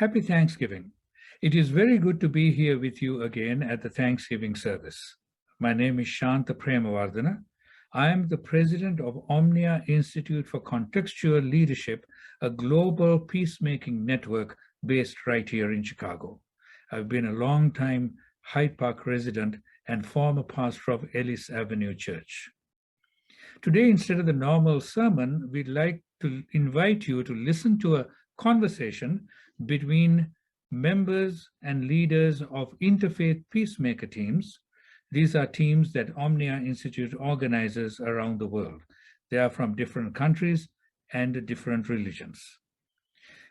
Happy Thanksgiving. It is very good to be here with you again at the Thanksgiving service. My name is Shanta Premawardhana. I am the president of Omnia Institute for Contextual Leadership, a global peacemaking network based right here in Chicago. I've been a long-time Hyde Park resident and former pastor of Ellis Avenue Church. Today, instead of the normal sermon, we'd like to invite you to listen to a conversation between members and leaders of Interfaith Peacemaker Teams. These are teams that Omnia Institute organizes around the world. They are from different countries and different religions.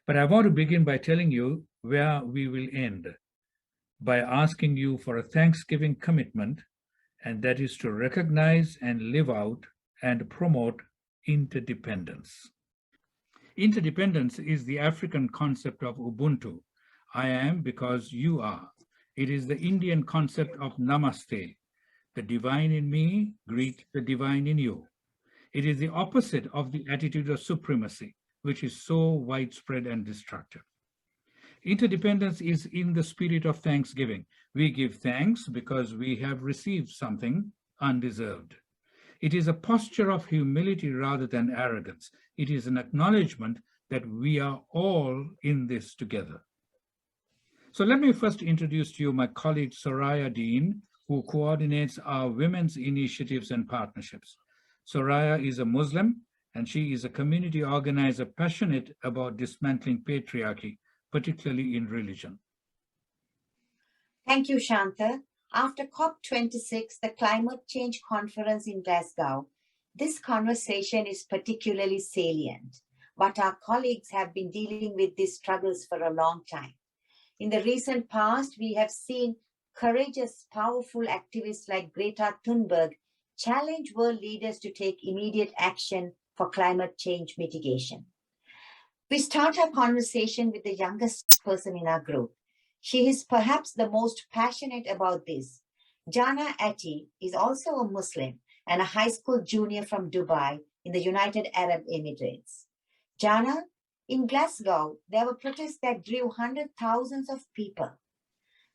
But I want to begin by telling you where we will end, by asking you for a Thanksgiving commitment, and that is to recognize and live out and promote interdependence. Interdependence is the African concept of Ubuntu. I am because you are. It is the Indian concept of Namaste. The divine in me greet the divine in you. It is the opposite of the attitude of supremacy, which is so widespread and destructive. Interdependence is in the spirit of thanksgiving. We give thanks because we have received something undeserved. It is a posture of humility rather than arrogance. It is an acknowledgement that we are all in this together. So let me first introduce to you my colleague Soraya Deen, who coordinates our women's initiatives and partnerships. Soraya is a Muslim, and she is a community organizer passionate about dismantling patriarchy, particularly in religion. Thank you, Shanta. After COP26, the Climate Change Conference in Glasgow, this conversation is particularly salient, but our colleagues have been dealing with these struggles for a long time. In the recent past, we have seen courageous, powerful activists like Greta Thunberg challenge world leaders to take immediate action for climate change mitigation. We start our conversation with the youngest person in our group. She is perhaps the most passionate about this. Jana Aty is also a Muslim and a high school junior from Dubai in the United Arab Emirates. Jana, in Glasgow, there were protests that drew hundreds of thousands of people.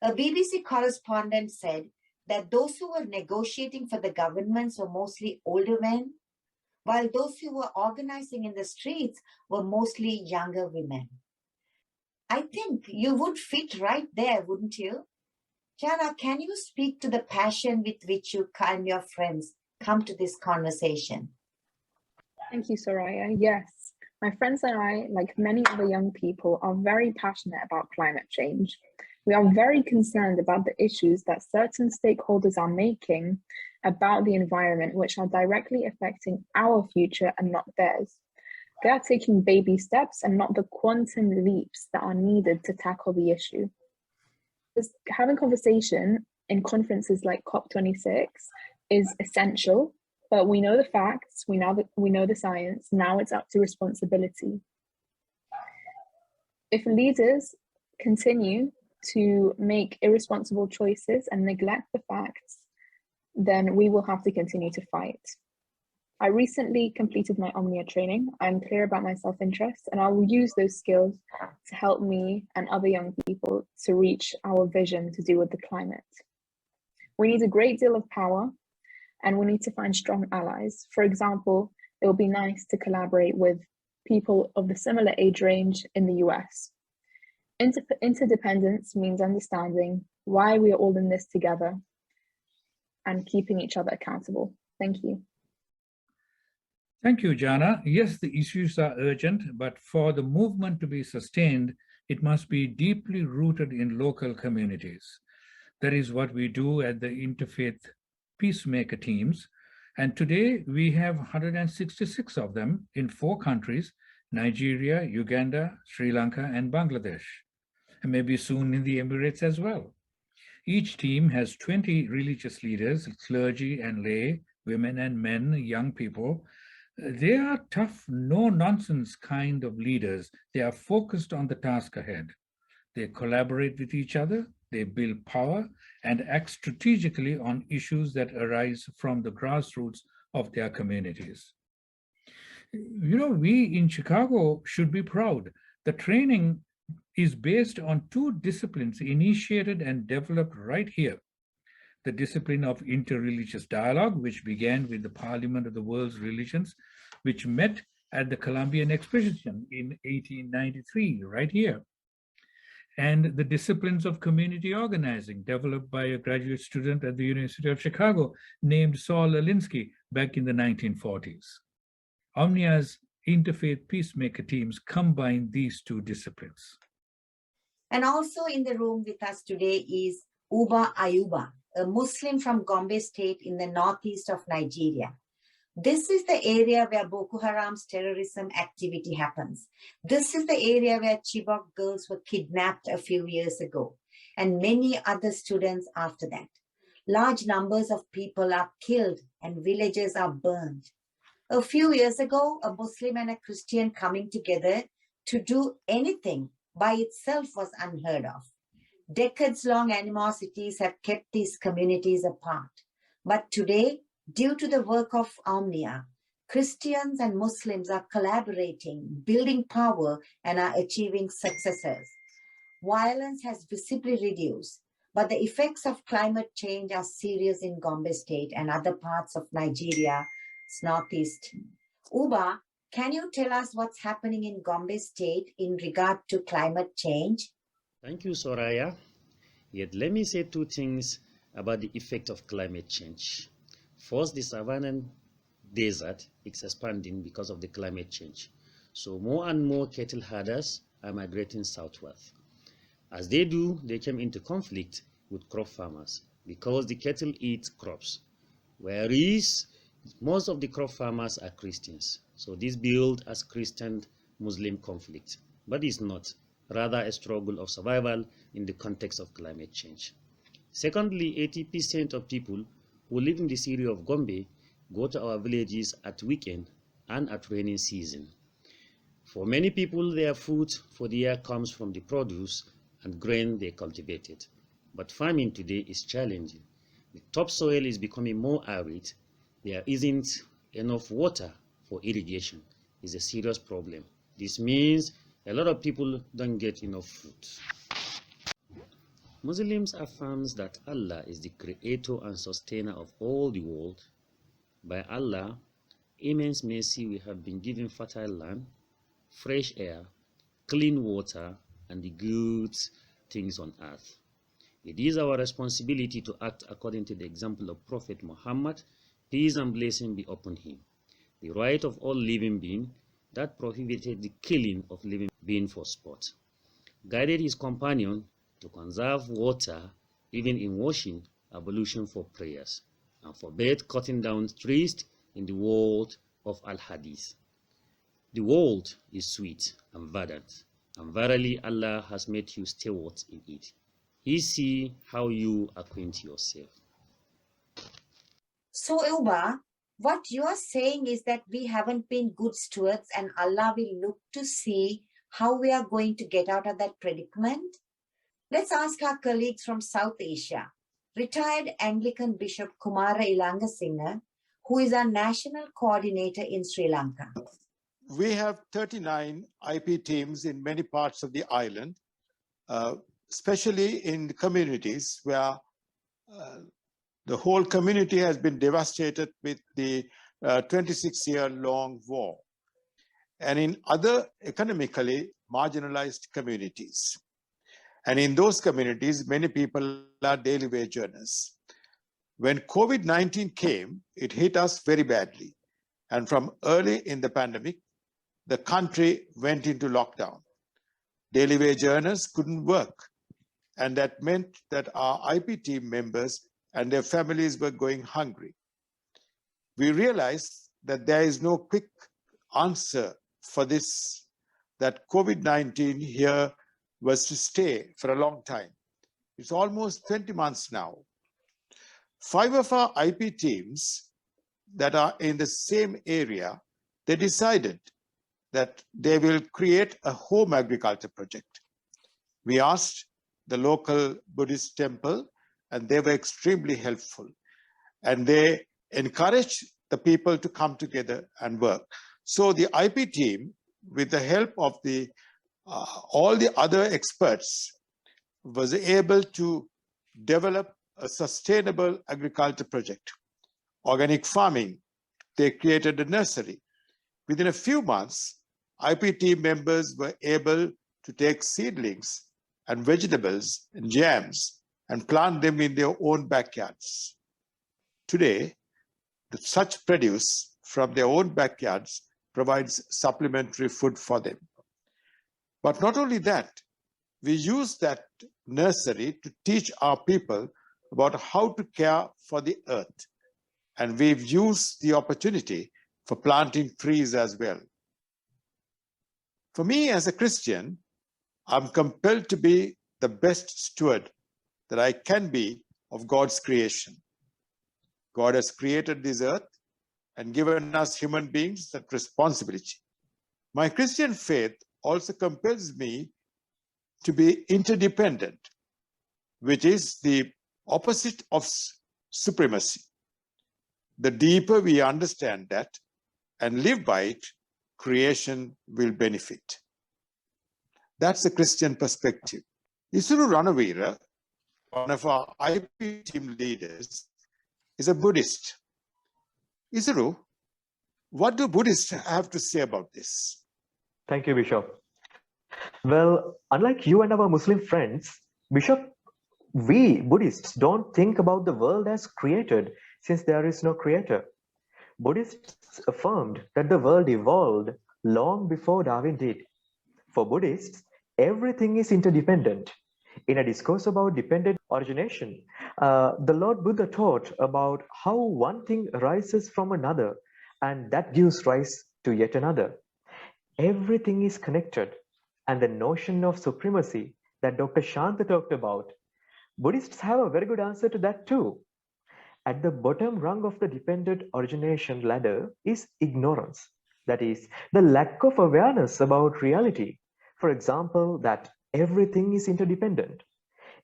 A BBC correspondent said that those who were negotiating for the governments were mostly older men, while those who were organizing in the streets were mostly younger women. I think you would fit right there, wouldn't you? Jana, can you speak to the passion with which you and your friends come to this conversation? Thank you, Soraya. Yes, my friends and I, like many other young people, are very passionate about climate change. We are very concerned about the issues that certain stakeholders are making about the environment, which are directly affecting our future and not theirs. They are taking baby steps and not the quantum leaps that are needed to tackle the issue. Having conversation in conferences like COP26 is essential, but we know the facts, we know the science, now it's up to responsibility. If leaders continue to make irresponsible choices and neglect the facts, then we will have to continue to fight. I recently completed my Omnia training. I'm clear about my self-interest, and I will use those skills to help me and other young people to reach our vision to do with the climate. We need a great deal of power, and we need to find strong allies. For example, it would be nice to collaborate with people of the similar age range in the US. Interdependence means understanding why we are all in this together and keeping each other accountable. Thank you. Thank you, Jana. Yes, the issues are urgent, but for the movement to be sustained, it must be deeply rooted in local communities. That is what we do at the Interfaith Peacemaker Teams. And today we have 166 of them in 4 countries, Nigeria, Uganda, Sri Lanka, and Bangladesh, and maybe soon in the Emirates as well. Each team has 20 religious leaders, clergy and lay, women and men, young people. They are tough, no-nonsense kind of leaders. They are focused on the task ahead. They collaborate with each other, they build power, and act strategically on issues that arise from the grassroots of their communities. You know, we in Chicago should be proud. The training is based on two disciplines initiated and developed right here. The discipline of interreligious dialogue, which began with the Parliament of the World's Religions, which met at the Columbian Exposition in 1893, right here. And the disciplines of community organizing, developed by a graduate student at the University of Chicago named Saul Alinsky back in the 1940s. Omnia's Interfaith Peacemaker Teams combine these two disciplines. And also in the room with us today is Ayuba, a Muslim from Gombe state in the northeast of Nigeria. This is the area where Boko Haram's terrorism activity happens. This is the area where Chibok girls were kidnapped a few years ago, and many other students after that. Large numbers of people are killed and villages are burned. A few years ago, a Muslim and a Christian coming together to do anything by itself was unheard of. Decades-long animosities have kept these communities apart. But today, due to the work of Omnia, Christians and Muslims are collaborating, building power, and are achieving successes. Violence has visibly reduced, but the effects of climate change are serious in Gombe state and other parts of Nigeria's northeast. Uba, can you tell us what's happening in Gombe state in regard to climate change? Thank you, Soraya. Yet let me say two things about the effect of climate change. First, the Savannan desert is expanding because of the climate change. So more and more cattle herders are migrating southward. As they do, they came into conflict with crop farmers because the cattle eat crops, whereas most of the crop farmers are Christians. So this builds as Christian-Muslim conflict, but it's not, rather a struggle of survival in the context of climate change. Secondly, 80% of people who live in this area of Gombe go to our villages at weekend and at rainy season. For many people, their food for the year comes from the produce and grain they cultivated. But farming today is challenging. The topsoil is becoming more arid. There isn't enough water for irrigation. It's a serious problem. This means a lot of people don't get enough food. Muslims affirm that Allah is the creator and sustainer of all the world. By Allah, immense mercy, we have been given fertile land, fresh air, clean water, and the good things on earth. It is our responsibility to act according to the example of Prophet Muhammad, peace and blessing be upon him. The right of all living beings that prohibited the killing of living beings for sport, guided his companion to conserve water even in washing, ablution for prayers, and forbade cutting down trees in the world of Al-Hadith. The world is sweet and verdant, and verily Allah has made you stewards in it. He see how you acquaint yourself. So, Uba, what you are saying is that we haven't been good stewards and Allah will look to see how we are going to get out of that predicament? Let's ask our colleagues from South Asia. Retired Anglican Bishop Kumara Illangasinghe, who is our national coordinator in Sri Lanka. We have 39 IP teams in many parts of the island, especially in communities where the whole community has been devastated with the 26-year-long war, and in other economically marginalized communities. And in those communities, many people are daily wage earners. When COVID-19 came, it hit us very badly. And from early in the pandemic, the country went into lockdown. Daily wage earners couldn't work. And that meant that our IP team members and their families were going hungry. We realized that there is no quick answer for this, that COVID-19 here was to stay for a long time. It's almost 20 months now. 5 of our IP teams that are in the same area, they decided that they will create a home agriculture project. We asked the local Buddhist temple, and they were extremely helpful. And they encouraged the people to come together and work. So the IP team, with the help of the all the other experts was able to develop a sustainable agriculture project. Organic farming, they created a nursery. Within a few months, IPT members were able to take seedlings and vegetables and jams and plant them in their own backyards. Today, such produce from their own backyards provides supplementary food for them. But not only that, we use that nursery to teach our people about how to care for the earth. And we've used the opportunity for planting trees as well. For me as a Christian, I'm compelled to be the best steward that I can be of God's creation. God has created this earth and given us human beings that responsibility. My Christian faith also compels me to be interdependent, which is the opposite of supremacy. The deeper we understand that and live by it, creation will benefit. That's the Christian perspective. Isuru Ranaweera, one of our IP team leaders, is a Buddhist. Isuru, what do Buddhists have to say about this? Thank you, Bishop. Well, unlike you and our Muslim friends, Bishop, we Buddhists don't think about the world as created since there is no creator. Buddhists affirmed that the world evolved long before Darwin did. For Buddhists, everything is interdependent. In a discourse about dependent origination, the Lord Buddha taught about how one thing arises from another, and that gives rise to yet another. Everything is connected, and the notion of supremacy that Dr. Shanta talked about, Buddhists have a very good answer to that too. At the bottom rung of the dependent origination ladder is ignorance. That is, the lack of awareness about reality. For example, that everything is interdependent.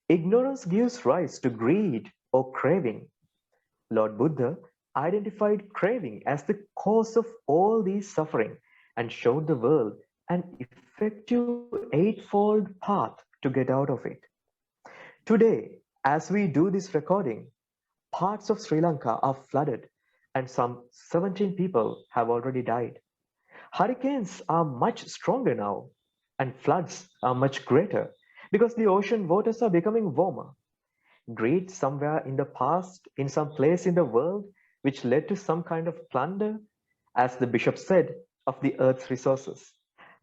Ignorance gives rise to greed or craving. Lord Buddha identified craving as the cause of all these suffering and showed the world an effective eightfold path to get out of it. Today, as we do this recording, parts of Sri Lanka are flooded and some 17 people have already died. Hurricanes are much stronger now and floods are much greater because the ocean waters are becoming warmer. Greed somewhere in the past, in some place in the world, which led to some kind of plunder, as the bishop said, of the earth's resources.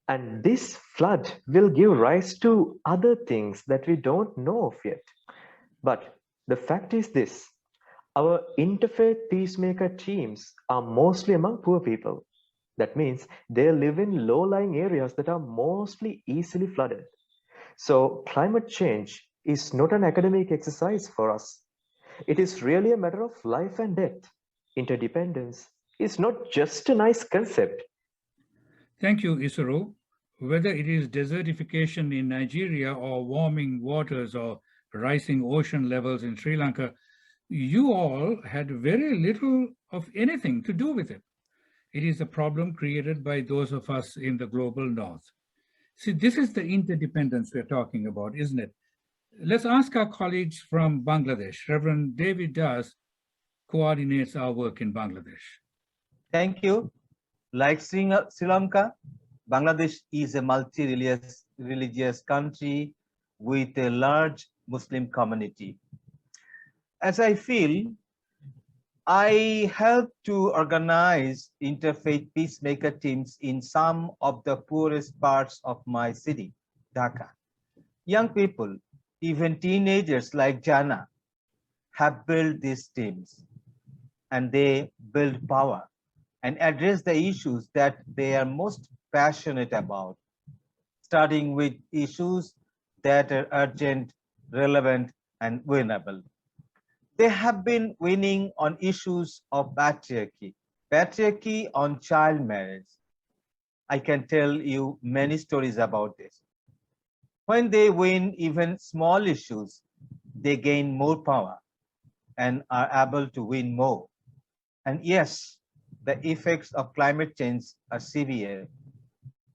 And this flood will give rise to other things that we don't know of yet. But the fact is this, our Interfaith Peacemaker Teams are mostly among poor people. That means they live in low-lying areas that are mostly easily flooded. So climate change is not an academic exercise for us. It is really a matter of life and death. Interdependence is not just a nice concept. Thank you, Isuru. Whether it is desertification in Nigeria or warming waters or rising ocean levels in Sri Lanka, you all had very little of anything to do with it. It is a problem created by those of us in the global north. See, this is the interdependence we're talking about, isn't it? Let's ask our colleagues from Bangladesh. Reverend David Das coordinates our work in Bangladesh. Thank you. Like Sri Lanka, Bangladesh is a multi-religious country with a large Muslim community. As I feel, I help to organize interfaith peacemaker teams in some of the poorest parts of my city, Dhaka. Young people, even teenagers like Jana, have built these teams, and they build power and address the issues that they are most passionate about, starting with issues that are urgent, relevant, and winnable. They have been winning on issues of patriarchy on child marriage. I can tell you many stories about this. When they win even small issues, they gain more power and are able to win more. And yes, the effects of climate change are severe.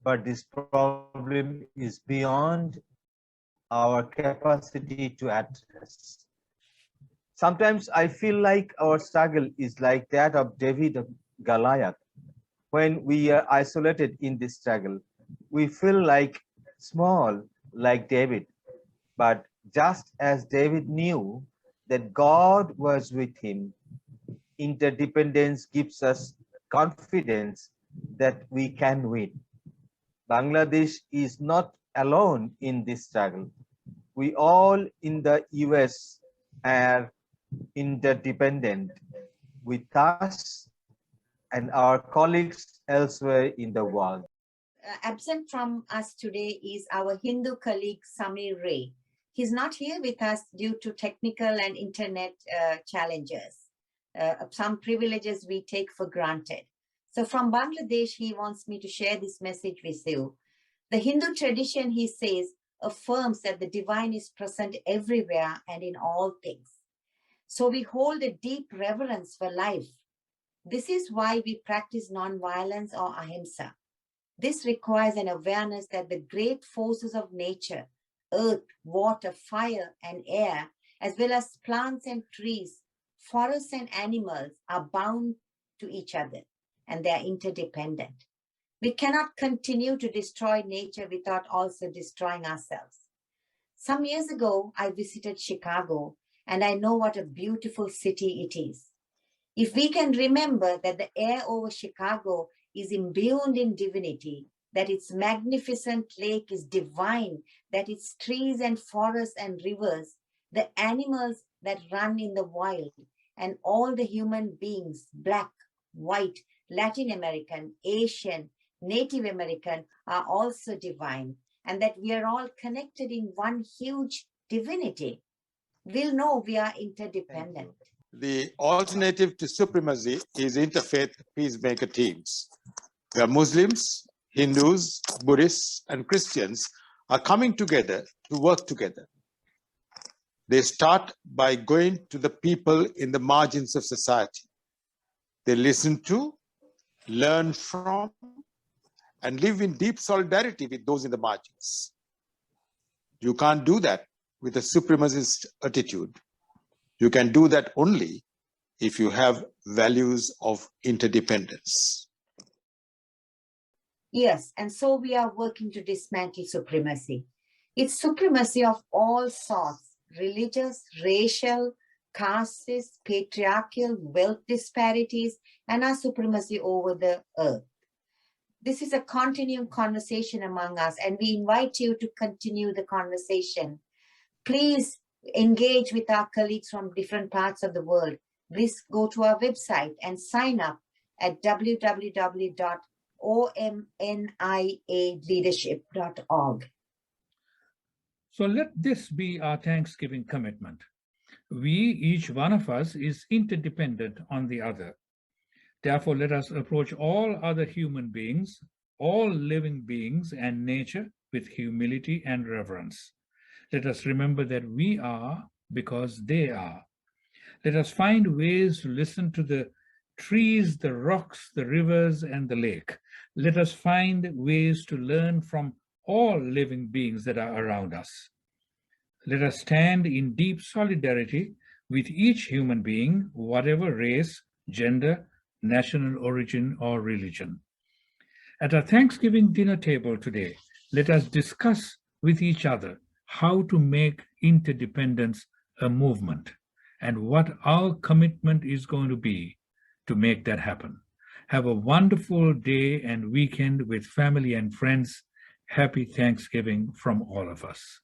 but this problem is beyond our capacity to address. Sometimes I feel like our struggle is like that of David of Goliath. When we are isolated in this struggle, we feel like small, like David. But just as David knew that God was with him, interdependence gives us confidence that we can win. Bangladesh is not alone in this struggle. We all in the US are interdependent with us and our colleagues elsewhere in the world. Absent from us today is our Hindu colleague Samir Ray. He's not here with us due to technical and internet challenges, some privileges we take for granted. So from Bangladesh, he wants me to share this message with you. The Hindu tradition, he says, affirms that the divine is present everywhere and in all things. So we hold a deep reverence for life. This is why we practice non-violence or ahimsa. This requires an awareness that the great forces of nature, earth, water, fire, and air, as well as plants and trees, forests and animals are bound to each other and they are interdependent. We cannot continue to destroy nature without also destroying ourselves. Some years ago, I visited Chicago and I know what a beautiful city it is. If we can remember that the air over Chicago is imbued in divinity, that its magnificent lake is divine, that its trees and forests and rivers, the animals that run in the wild, and all the human beings, black, white, Latin American, Asian, Native American, are also divine, and that we are all connected in one huge divinity, we'll know we are interdependent. The alternative to supremacy is Interfaith Peacemaker Teams, where Muslims, Hindus, Buddhists, and Christians are coming together to work together. They start by going to the people in the margins of society. They listen to, learn from, and live in deep solidarity with those in the margins. You can't do that with a supremacist attitude. You can do that only if you have values of interdependence. Yes, and so we are working to dismantle supremacy. It's supremacy of all sorts, religious, racial, casteist, patriarchal, wealth disparities, and our supremacy over the earth. This is a continuing conversation among us, and we invite you to continue the conversation. Please engage with our colleagues from different parts of the world. Please go to our website and sign up at www.omnialeadership.org. So let this be our Thanksgiving commitment. We, each one of us, is interdependent on the other. Therefore, let us approach all other human beings, all living beings and nature with humility and reverence. Let us remember that we are because they are. Let us find ways to listen to the trees, the rocks, the rivers, and the lake. Let us find ways to learn from all living beings that are around us. Let us stand in deep solidarity with each human being, whatever race, gender, national origin, or religion. At our Thanksgiving dinner table today, let us discuss with each other how to make interdependence a movement and what our commitment is going to be to make that happen. Have a wonderful day and weekend with family and friends. Happy Thanksgiving from all of us.